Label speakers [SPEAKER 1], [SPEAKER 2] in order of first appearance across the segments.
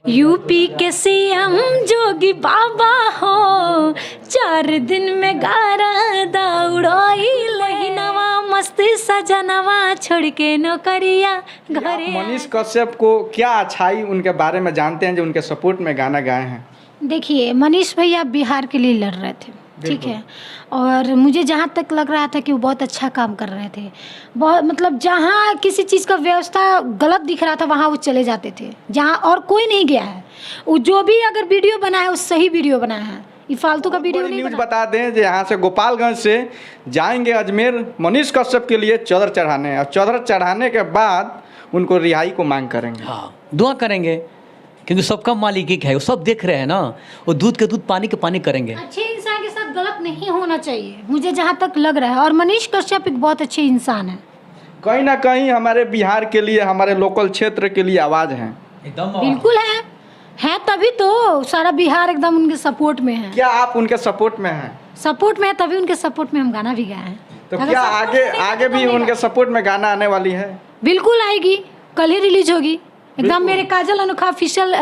[SPEAKER 1] UP के CM जोगी बाबा हो, 4 दिन में गारा दौड़ाइले। नवा मस्ती सजनवा छोड़ के नौकरिया घरे।
[SPEAKER 2] मनीष कश्यप को क्या अच्छाई उनके बारे में जानते हैं जो उनके सपोर्ट में गाना गाए हैं?
[SPEAKER 1] देखिए, मनीष भैया बिहार के लिए लड़ रहे थे, ठीक है, और मुझे जहाँ तक लग रहा था कि वो बहुत अच्छा काम कर रहे थे। बहुत मतलब जहाँ किसी चीज़ का व्यवस्था गलत दिख रहा था वहाँ वो चले जाते थे, जहाँ और कोई नहीं गया है। वो जो भी अगर वीडियो बनाया वो सही वीडियो बनाया है, ये फालतू का वीडियो नहीं।
[SPEAKER 2] न्यूज़ बता दें जो यहाँ से गोपालगंज से जाएंगे अजमेर मनीष कश्यप के लिए चादर चढ़ाने, और चादर चढ़ाने के बाद उनको रिहाई को मांग करेंगे।
[SPEAKER 3] हाँ, दुआ करेंगे क्योंकि सबका मालिक एक है, वो सब देख रहे हैं ना। वो दूध के दूध पानी के पानी करेंगे।
[SPEAKER 1] अच्छे इंसान के साथ गलत नहीं होना चाहिए, मुझे जहाँ तक लग रहा है। और मनीष कश्यप एक बहुत अच्छे इंसान है।
[SPEAKER 2] कहीं ना कहीं हमारे बिहार के लिए, हमारे लोकल क्षेत्र के लिए आवाज़ है।
[SPEAKER 3] एकदम
[SPEAKER 1] बिल्कुल है तभी तो सारा बिहार एकदम उनके सपोर्ट में है।
[SPEAKER 2] क्या आप उनके सपोर्ट में हैं?
[SPEAKER 1] सपोर्ट में है तभी उनके सपोर्ट में हम गाना भी गाए हैं।
[SPEAKER 2] तो क्या आगे भी उनके सपोर्ट में गाना आने वाली है?
[SPEAKER 1] बिल्कुल आएगी, कल ही रिलीज होगी एकदम। मेरे काजल अनोखा ऑफिशियल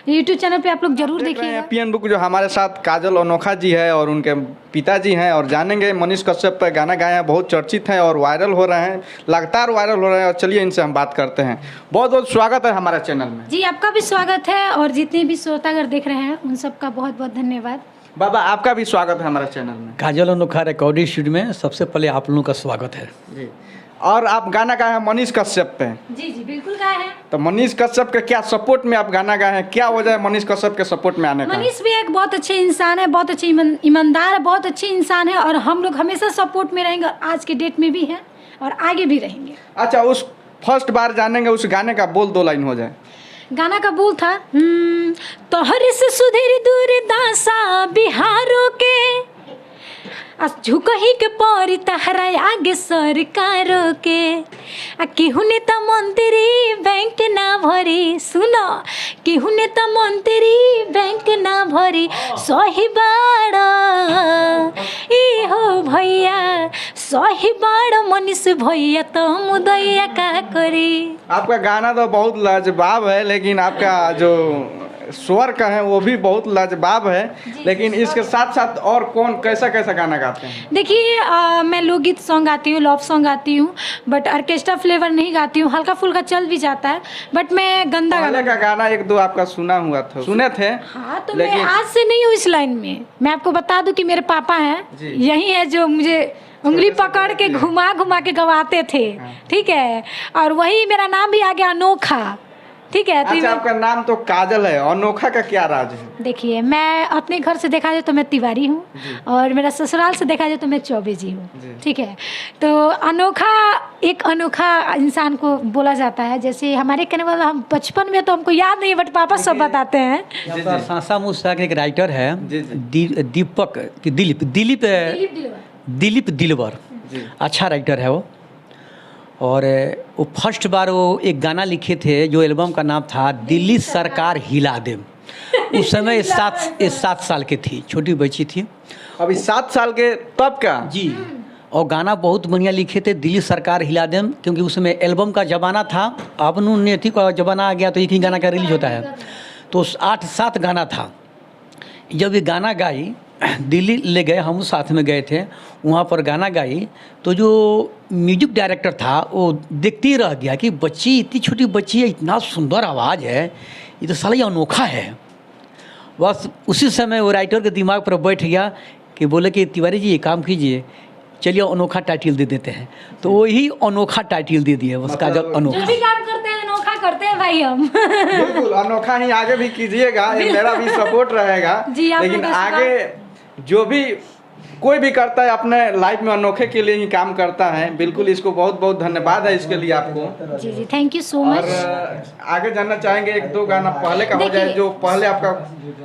[SPEAKER 1] यूट्यूब चैनल पे आप लोग जरूर देखिएगा।
[SPEAKER 2] पीएन बुक जो हमारे साथ काजल अनोखा जी है और उनके पिताजी हैं, और जानेंगे मनीष कश्यप पर गाना गाए हैं, बहुत चर्चित हैं और वायरल हो रहे हैं, लगातार वायरल हो रहे हैं। और चलिए इनसे हम बात करते हैं। बहुत बहुत स्वागत है हमारे चैनल में।
[SPEAKER 1] जी, आपका भी स्वागत है, और जितने भी श्रोतागर देख रहे हैं उन सबका बहुत बहुत धन्यवाद।
[SPEAKER 2] बाबा, आपका भी स्वागत है हमारे चैनल में।
[SPEAKER 3] काजल अनोखा रिकॉर्डिंग स्टूडियो में सबसे पहले आप लोगों का स्वागत है
[SPEAKER 2] जी। और आप गाना गाए हैं मनीष कश्यप पे?
[SPEAKER 1] जी बिल्कुल गाए हैं।
[SPEAKER 2] तो मनीष कश्यप के क्या सपोर्ट में आप गाना गाए हैं? क्या वजह है मनीष कश्यप के सपोर्ट में आने का?
[SPEAKER 1] मनीष भी एक बहुत अच्छे इंसान है, बहुत अच्छे ईमानदार है, बहुत अच्छे इंसान है, और हम लोग हमेशा सपोर्ट में रहेंगे। आज के डेट में भी हैं और आगे भी रहेंगे।
[SPEAKER 2] अच्छा, उस फर्स्ट बार जानेंगे उस गाने का बोल 2 लाइन हो जाए।
[SPEAKER 1] गाना का बोल था तोहर से सुधीर दूर दासा बिहारों के, झुकही के परी तहरा आगे सरकारों के। केहू नेता मंत्री बैंक ना भरी, सुनो, केहू नेता मंत्री बैंक ना भरी, सही बाड़ा ई हो भैया, सही बाड़ा मनीष भैया, तो मुदैया का करी।
[SPEAKER 2] आपका गाना तो बहुत लाजवाब है, लेकिन आपका जो स्वर का है वो भी बहुत लाजवाब है। लेकिन इसके साथ साथ और कौन कैसा कैसा गाना गाते हैं?
[SPEAKER 1] देखिए, मैं लोकगीत सॉन्ग गाती हूँ, लव सॉन्ग गाती हूँ, बट ऑर्केस्ट्रा फ्लेवर नहीं गाती हूँ। हल्का फुल्का चल भी जाता है, बट मैं गंदा
[SPEAKER 2] पहले का गाना 1-2 आपका सुने थे।
[SPEAKER 1] हाँ, तो मैं आज से नहीं हूँ इस लाइन में। मैं आपको बता दूं कि मेरे पापा हैं, यही है जो मुझे उंगली पकड़ के घुमा घुमा के गवाते थे, ठीक है, और वही मेरा नाम भी आ गया अनोखा, ठीक है।
[SPEAKER 2] अच्छा, आपका नाम तो काजल है, अनोखा का क्या राज है?
[SPEAKER 1] देखिए, मैं अपने घर से देखा जाए तो मैं तिवारी हूँ, और मेरा ससुराल से देखा जाए तो मैं चौबे जी हूँ, ठीक है। तो अनोखा, एक अनोखा इंसान को बोला जाता है। जैसे हमारे कहने वाला, हम बचपन में तो हमको याद नहीं, बट पापा सब बताते हैं।
[SPEAKER 3] सासा मूसा के एक राइटर है, दीपक दिलीप दिलवर, अच्छा राइटर है वो। और वो फर्स्ट बार वो एक गाना लिखे थे जो एल्बम का नाम था दिल्ली सरकार हिला दे। उस समय 7 साल के थी, छोटी बच्ची थी।
[SPEAKER 2] अभी 7 साल के तब का?
[SPEAKER 3] जी। और गाना बहुत बढ़िया लिखे थे, दिल्ली सरकार हिला दे, क्योंकि उसमें एल्बम का ज़माना था। अब नेथी का ज़माना आ गया तो एक ही गाना का रिलीज होता है, तो 8-7 गाना था। जब ये गाना गाई, दिल्ली ले गए, हम साथ में गए थे, वहाँ पर गाना गाई, तो जो म्यूजिक डायरेक्टर था वो देखते ही रह गया कि बच्ची, इतनी छोटी बच्ची है, इतना सुंदर आवाज़ है, ये तो साला ये अनोखा है। बस उसी समय वो राइटर के दिमाग पर बैठ गया कि बोले कि तिवारी जी ये काम कीजिए, चलिए अनोखा टाइटल दे देते हैं। तो वही अनोखा टाइटल दे दिया उसका, जब अनोखा।
[SPEAKER 1] जो भी काम करते हैं अनोखा करते हैं भाई हम।
[SPEAKER 2] बिल्कुल, अनोखा ही आगे भी कीजिएगा, मेरा भी सपोर्ट रहेगा। लेकिन आगे जो भी कोई भी करता है अपने लाइफ में अनोखे के लिए ही काम करता है। बिल्कुल, इसको बहुत बहुत धन्यवाद है इसके लिए आपको।
[SPEAKER 1] जी, थैंक यू सो मच।
[SPEAKER 2] और आगे जानना चाहेंगे 1-2 गाना पहले का हो जाए जो पहले आपका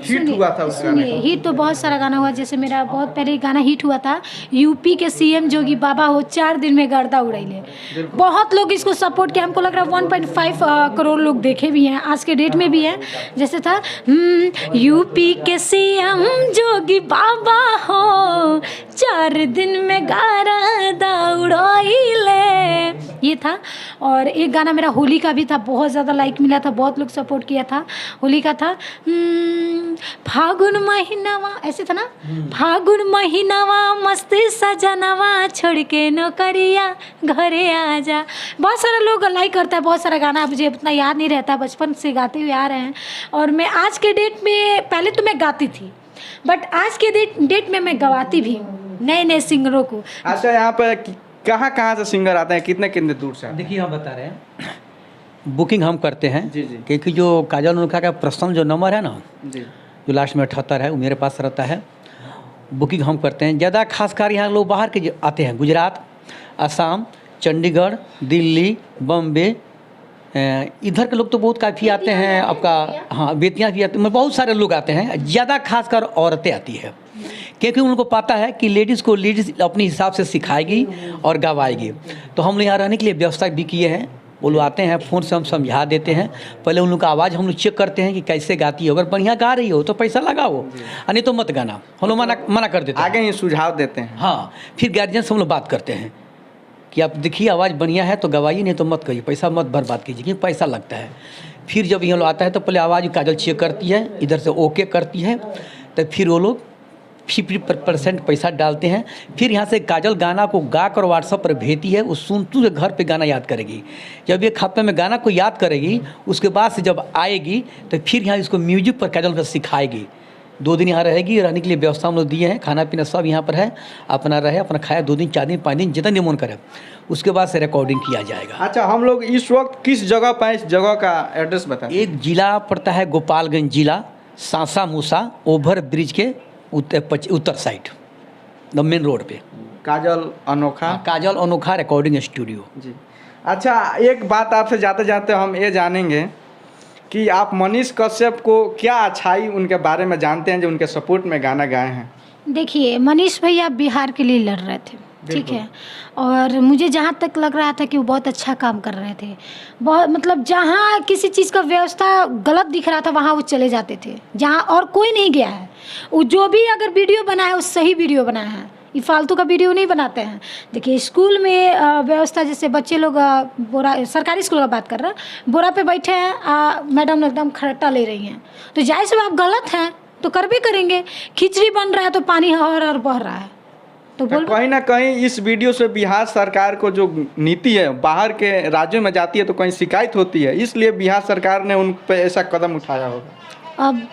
[SPEAKER 2] हिट हुआ था। उस गाने
[SPEAKER 1] सुनिए, हिट तो बहुत सारा गाना हुआ। जैसे मेरा बहुत पहले गाना हिट हुआ था, यूपी के सीएम जोगी बाबा हो, 4 दिन में गर्दा उड़ैले। बहुत लोग इसको सपोर्ट किया, हमको लग रहा है 1.5 करोड़ लोग देखे भी हैं, आज के डेट में भी हैं। जैसे था यूपी के सीएम जोगी बाबा हो, 4 दिन में गारा दौड़ाइले, ये था। और एक गाना मेरा होली का भी था, बहुत ज़्यादा लाइक मिला था, बहुत लोग सपोर्ट किया था। होली का था फागुन महीनावा, ऐसे था ना, फागुन महीनावा मस्त सजनवा छोड़ के नौकरिया घरे आ जा। बहुत सारे लोग लाइक करता है, बहुत सारा गाना मुझे उतना याद नहीं रहता, बचपन से गाते हुए आ रहे हैं। और मैं आज के डेट में, पहले तो मैं गाती थी बट आज के डेट में मैं गवाती भी हूँ नए नए सिंगरों को।
[SPEAKER 2] अच्छा, यहाँ पर कहाँ से सिंगर आते हैं, कितने कितने दूर से?
[SPEAKER 3] देखिए हम बता रहे हैं, बुकिंग हम करते हैं
[SPEAKER 2] जी जी,
[SPEAKER 3] क्योंकि जो काजल अनोखा का पर्सनल जो नंबर है ना
[SPEAKER 2] जी,
[SPEAKER 3] जो लास्ट में 78 है, वो मेरे पास रहता है। बुकिंग हम करते हैं। ज़्यादा खासकर यहाँ लोग बाहर के आते हैं, गुजरात, असम, चंडीगढ़, दिल्ली, बम्बे, इधर के लोग तो बहुत काफ़ी आते हैं आपका। हाँ, बेतियाँ भी आते हैं, बहुत सारे लोग आते हैं। ज़्यादा खासकर औरतें आती है क्योंकि उनको पता है कि लेडीज़ को लेडीज़ अपने हिसाब से सिखाएगी और गवाएगी। तो हम लोग यहाँ रहने के लिए व्यवस्था भी किए हैं। वो लोग आते हैं, फ़ोन से हम समझा देते हैं। पहले उन लोग का आवाज़ हम लोग चेक करते हैं कि कैसे गाती हो। अगर बढ़िया गा रही हो तो पैसा लगाओ, नहीं तो मत गाना। हम लोग मना कर देते हैं,
[SPEAKER 2] आगे ही सुझाव देते हैं।
[SPEAKER 3] हाँ, फिर गार्जियन से हम लोग बात करते हैं कि आप देखिए आवाज़ बढ़िया है तो गवाइए, नहीं तो मत करिए, पैसा मत बर्बाद कीजिए क्योंकि पैसा लगता है। फिर जब ये लोग आता है तो पहले आवाज़ काजल चेक करती है, इधर से ओके करती है, तो फिर वो लोग 50% पैसा डालते हैं। फिर यहाँ से काजल गाना को गा कर व्हाट्सअप पर भेजती है, वो सुनते हुए घर पे गाना याद करेगी। जब एक हफ्ते में गाना को याद करेगी, उसके बाद से जब आएगी तो फिर यहाँ इसको म्यूजिक पर काजल को सिखाएगी। 2 दिन यहाँ रहेगी, रहने के लिए व्यवस्था हम लोग दिए हैं, खाना पीना सब यहाँ पर है, अपना रहे, अपना खाया, 2 दिन 4 दिन 5 दिन जितना निमन करे, उसके बाद से रिकॉर्डिंग किया जाएगा।
[SPEAKER 2] अच्छा, हम लोग इस वक्त किस जगह पर, इस जगह का एड्रेस बताएं।
[SPEAKER 3] एक जिला पड़ता है गोपालगंज जिला, सासा मूसा ओवर ब्रिज के उत्तर साइड, द मेन रोड पे
[SPEAKER 2] काजल अनोखा।
[SPEAKER 3] काजल अनोखा रिकॉर्डिंग स्टूडियो
[SPEAKER 2] जी। अच्छा, एक बात आपसे जाते जाते हम ये जानेंगे कि आप मनीष कश्यप को क्या अच्छाई उनके बारे में जानते हैं जो उनके सपोर्ट में गाना गाए हैं?
[SPEAKER 1] देखिए, मनीष भैया बिहार के लिए लड़ रहे थे, ठीक है, और मुझे जहाँ तक लग रहा था कि वो बहुत अच्छा काम कर रहे थे। बहुत मतलब जहाँ किसी चीज़ का व्यवस्था गलत दिख रहा था वहाँ वो चले जाते थे, जहाँ और कोई नहीं गया है। वो जो भी अगर वीडियो बनाया है वो सही वीडियो बनाया है, ये फालतू का वीडियो नहीं बनाते हैं। देखिए, स्कूल में व्यवस्था, जैसे बच्चे लोग बोरा, सरकारी स्कूल का बात कर रहे हैं, बोरा पे बैठे हैं, मैडम एकदम खट्टा ले रही हैं, तो जाहिर सी बात आप गलत हैं तो कर भी करेंगे। खिचड़ी बन रहा है तो पानी हर बह रहा है, तो बोल
[SPEAKER 2] कहीं ना कहीं इस वीडियो से बिहार सरकार को जो नीति है बाहर के राज्यों में जाती है तो कहीं शिकायत होती है, इसलिए बिहार सरकार ने उन पर ऐसा कदम उठाया होगा।
[SPEAKER 1] अब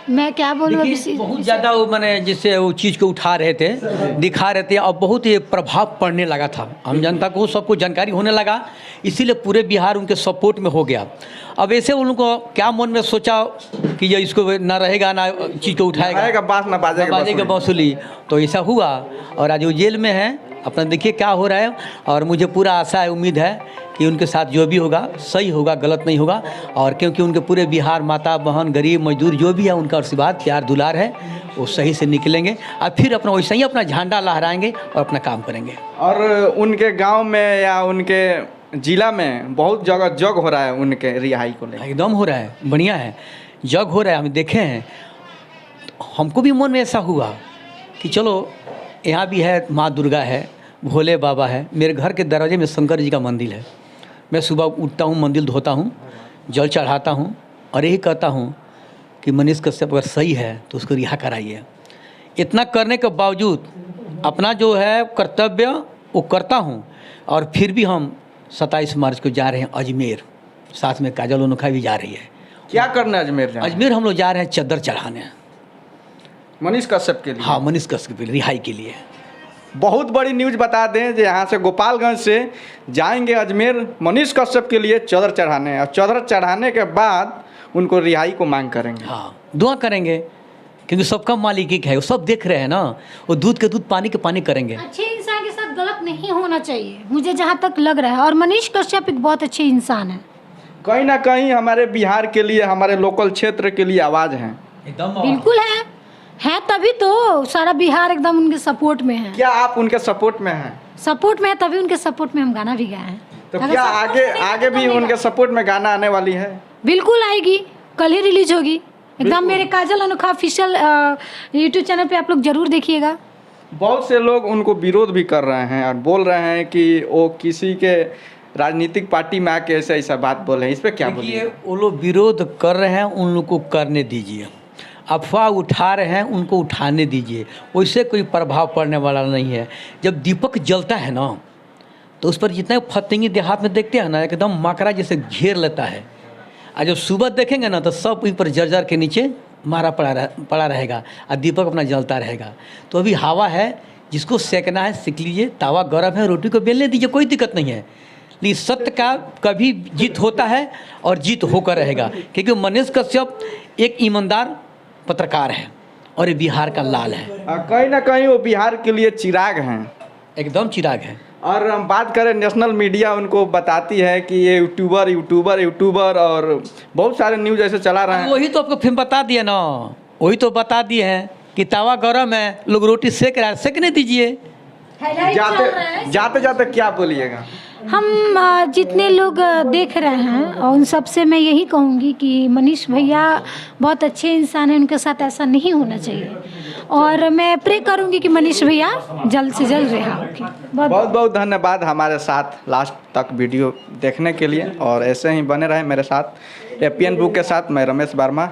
[SPEAKER 1] मैं क्या बोलूँ,
[SPEAKER 3] बहुत ज़्यादा वो मैंने जिससे वो चीज़ को उठा रहे थे, दिखा रहे थे, और बहुत ये प्रभाव पड़ने लगा था, हम जनता को सबको जानकारी होने लगा, इसीलिए पूरे बिहार उनके सपोर्ट में हो गया। अब ऐसे उनको क्या मन में सोचा कि ये इसको ना रहेगा, ना चीज़ को उठाएगा,
[SPEAKER 2] बात ना बाजेगा
[SPEAKER 3] वसूली, तो ऐसा हुआ। और आज वो जेल में है, अपना देखिए क्या हो रहा है। और मुझे पूरा आशा है, उम्मीद है कि उनके साथ जो भी होगा सही होगा, गलत नहीं होगा। और क्योंकि उनके पूरे बिहार माता बहन गरीब मजदूर जो भी है, उनका आशीर्वाद प्यार दुलार है, वो सही से निकलेंगे और फिर अपना वैसे ही अपना झंडा लहराएंगे और अपना काम करेंगे।
[SPEAKER 2] और उनके गांव में या उनके जिला में बहुत जगह जग हो रहा है उनके रिहाई को लेकर।
[SPEAKER 3] एकदम हो रहा है, बढ़िया है, जग हो रहा है, हम देखे हैं। हमको भी मन में ऐसा हुआ कि चलो यहाँ भी है, माँ दुर्गा है, भोले बाबा है, मेरे घर के दरवाजे में शंकर जी का मंदिर है। मैं सुबह उठता हूँ, मंदिर धोता हूँ, जल चढ़ाता हूँ और यही कहता हूँ कि मनीष कश्यप अगर सही है तो उसको रिहा कराइए। इतना करने के बावजूद अपना जो है कर्तव्य वो करता हूँ। और फिर भी हम 27 मार्च को जा रहे हैं अजमेर, साथ में काजल अनोखा भी जा रही है।
[SPEAKER 2] क्या करना है अजमेर?
[SPEAKER 3] अजमेर हम लोग जा रहे हैं चद्दर चढ़ाने,
[SPEAKER 2] मनीष कश्यप के लिए।
[SPEAKER 3] हाँ, मनीष कश्यप के लिए, रिहाई के लिए।
[SPEAKER 2] बहुत बड़ी न्यूज़ बता दें जो यहाँ से गोपालगंज से जाएंगे अजमेर मनीष कश्यप के लिए चादर चढ़ाने, और चादर चढ़ाने के बाद उनको रिहाई को मांग करेंगे।
[SPEAKER 3] हाँ, दुआ करेंगे क्योंकि सबका मालिक एक है, वो सब देख रहे हैं ना, वो दूध के दूध पानी के पानी करेंगे।
[SPEAKER 1] अच्छे इंसान के साथ गलत नहीं होना चाहिए, मुझे जहाँ तक लग रहा है। और मनीष कश्यप एक बहुत अच्छे इंसान है,
[SPEAKER 2] कहीं ना कहीं हमारे बिहार के लिए, हमारे लोकल क्षेत्र के लिए आवाज़ है।
[SPEAKER 3] एकदम
[SPEAKER 1] बिल्कुल है, तभी तो सारा बिहार एकदम उनके सपोर्ट में है।
[SPEAKER 2] क्या आप उनके सपोर्ट में हैं?
[SPEAKER 1] सपोर्ट में है, तभी उनके सपोर्ट में हम गाना भी गाए हैं।
[SPEAKER 2] तो क्या आगे भी उनके सपोर्ट में गाना आने वाली है?
[SPEAKER 1] बिल्कुल आएगी, कल ही रिलीज होगी एकदम। मेरे काजल अनोखा ऑफिशियल यूट्यूब चैनल पे आप लोग जरूर देखिएगा।
[SPEAKER 2] बहुत से लोग उनको विरोध भी कर रहे हैं और बोल रहे हैं कि वो किसी के राजनीतिक पार्टी में आके ऐसा ऐसा बात बोले हैं, इस पे क्या बोलिए?
[SPEAKER 3] देखिए, वो लोग विरोध कर रहे हैं, उन लोग को करने दीजिए। अफवाह उठा रहे हैं, उनको उठाने दीजिए, उससे कोई प्रभाव पड़ने वाला नहीं है। जब दीपक जलता है ना, तो उस पर जितने फतिंगी देहात में देखते हैं ना, एकदम मकरा जैसे घेर लेता है। और जब सुबह देखेंगे ना, तो सब वहीं पर जर्जर के नीचे मारा पड़ा रहेगा और दीपक अपना जलता रहेगा। तो अभी हवा है, जिसको सेकना है सीख लीजिए, तावा गर्म है, रोटी को बेलने दीजिए, कोई दिक्कत नहीं है। लेकिन सत्य का कभी जीत होता है और जीत होकर रहेगा, क्योंकि मनीष कश्यप एक ईमानदार पत्रकार है और ये बिहार का लाल है।
[SPEAKER 2] कहीं ना कहीं वो बिहार के लिए चिराग हैं,
[SPEAKER 3] एकदम चिराग है।
[SPEAKER 2] और हम बात करें, नेशनल मीडिया उनको बताती है कि ये यूट्यूबर और बहुत सारे न्यूज़ ऐसे चला रहे हैं।
[SPEAKER 3] वही तो आपको फिल्म बता दिए ना, वही तो बता दिए हैं कि तावा गरम है, लोग रोटी सेक रहे हैं, सेकने दीजिए।
[SPEAKER 2] जाते जाते क्या बोलिएगा?
[SPEAKER 1] हम जितने लोग देख रहे हैं और उन सब से मैं यही कहूँगी कि मनीष भैया बहुत अच्छे इंसान हैं, उनके साथ ऐसा नहीं होना चाहिए। और मैं प्रे करूँगी कि मनीष भैया जल्द से जल्द रिहा होगी।
[SPEAKER 2] बहुत बहुत धन्यवाद हमारे साथ लास्ट तक वीडियो देखने के लिए, और ऐसे ही बने रहे मेरे साथ। एपीएन बुक के साथ मैं रमेश वर्मा।